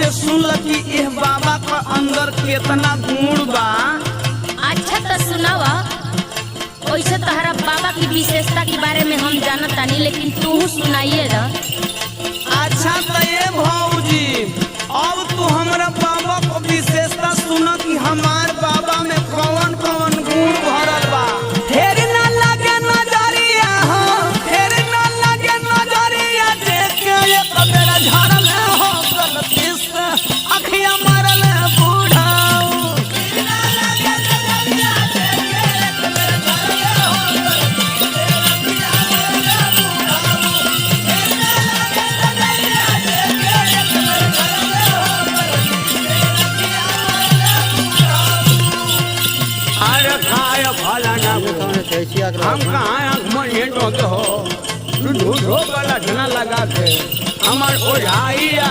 से सुन कि यह बाबा का अंदर कितना गुण बा। अच्छा तो सुनावा। वैसे तहरा बाबा की विशेषता के बारे में हम जानता नहीं, लेकिन तू सुनाइएगा। अच्छा तो ये भौजी अब तू हमारा बाबा को विशेषता सुन कि हमार बाबा में कौन कौन गुण भरल बा। फेर ना लगे नजरिया हो, फेर ना लगे नजरिया, देख के एक बेरा झरल हो गलती से अखियां मरल बूढ़ाऊ। हम कहाँ हो झूठो गला झना लगा के हमार ओझाइया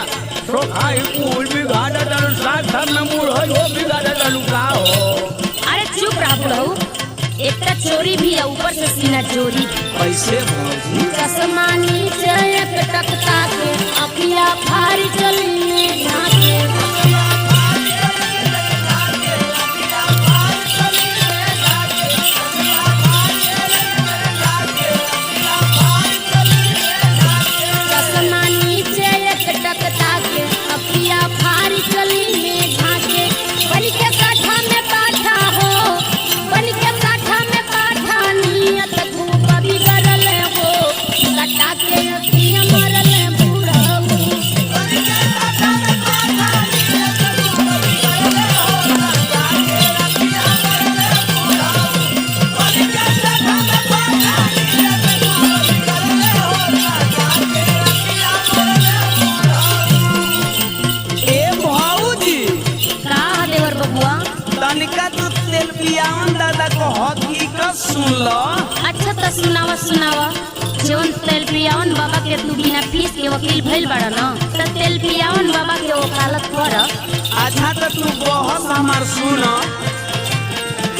सोखाई कुल बिगाड़ डल साथ में मुड़ हो बिगाड़ डलू का हो। अरे चुप रहा बुढ़ऊ, एक तो चोरी भी है ऊपर से सीना चोरी। कैसे भौजी? चश्मा नीचे एक टकता के अखिया फारी चलने झाके। चश्मा नीचे एक टकता के अखिया फारी चलने झाके। बन के काठा में पाठा हो, बन के काठा में पाठा, नियत धूप बिगड़ल हो, कटा के अखिया मरल बूढ़ऊ। ए भौजी का देवर बबुआ? तनिका तू तेल पियावन दादा को हकीकत सुन लो। अच्छा तो सुनावा सुनावा। जौन तेल पियावन बाबा के तू बिना फीस के वकील भइल बड़ा न, तो तेल पियावन बाबा के वकालत कर। अच्छा तो तू बहुत हमार सुन।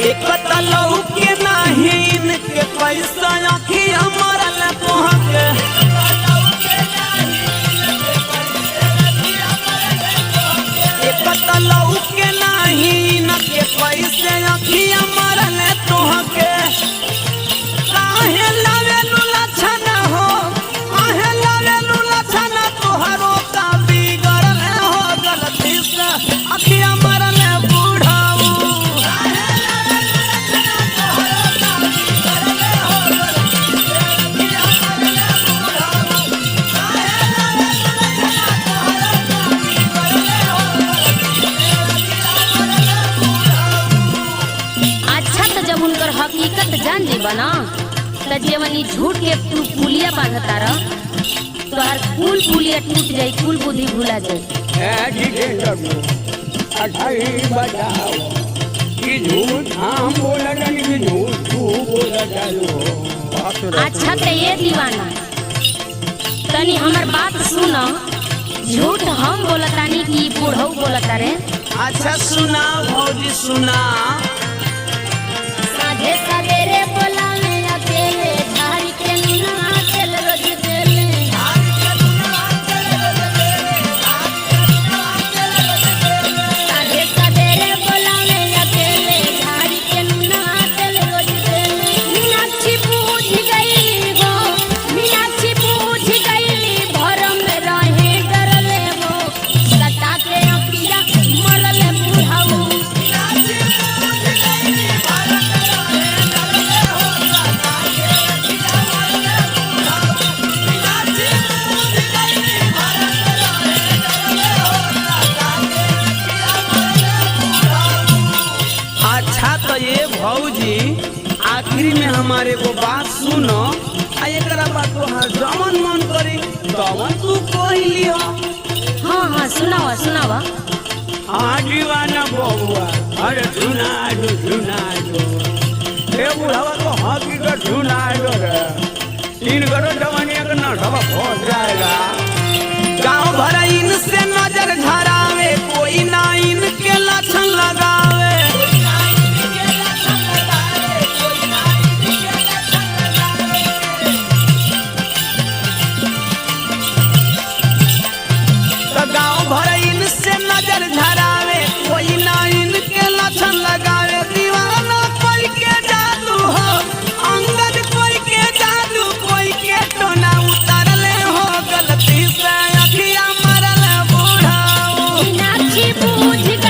एक तलहु के नाहीन के पैसा अखिया मरल तोहा के। एक तलहु के नाहीन के पैसे अखिया मरल तोहा के। काहे लावेलू लछन हो, काहे लावेलू लछन, तोहरो का बिगड़ल हो गलती से अखिया मरल बूढ़ाऊ। अच्छा तो जब उनकर हकीकत जान लेबा ना, तो जेवनी झूठ के तू पुलिया बांधता रह, तो हर कुल पुलिया टूट जाई, कुल बुद्धि भुला जाई। अच्छा तो ये दीवाना तनी हमर बात सुन। झूठ हम बोलतानी कि बूढ़ऊ बोलता रे? अच्छा सुना भौजी सुना। साझे सवेरे बोलावे अकेले, झाड़ी के नुना तेल रोज देले। साझे सवेरे बोलावे अकेले, झाड़ी के नुना तेल रोज देले। मीनाक्षी पूछ गई हो, मीनाक्षी पूछ गई, भरम रहे डरले हो, सटा के अखिया मरल बूढ़ऊ। अच्छा तो ये भौजी आखिरी में हमारे को बात सुनो। एकरा बात तोहार जमन मन करी तवन तू कही लियो। हाँ हाँ सुनावा सुनावा। हाँ दीवाना बबुआ, अरे सुना दो ए बुढ़ावा तो हकीकत सुना दो रे। इन करो जवानी का नशा हो जाएगा। गाँव भर इनसे नजर झरावे, कोई ना इनके लक्षण लगावे। तो गाँव भर इनसे साक्षी बूझ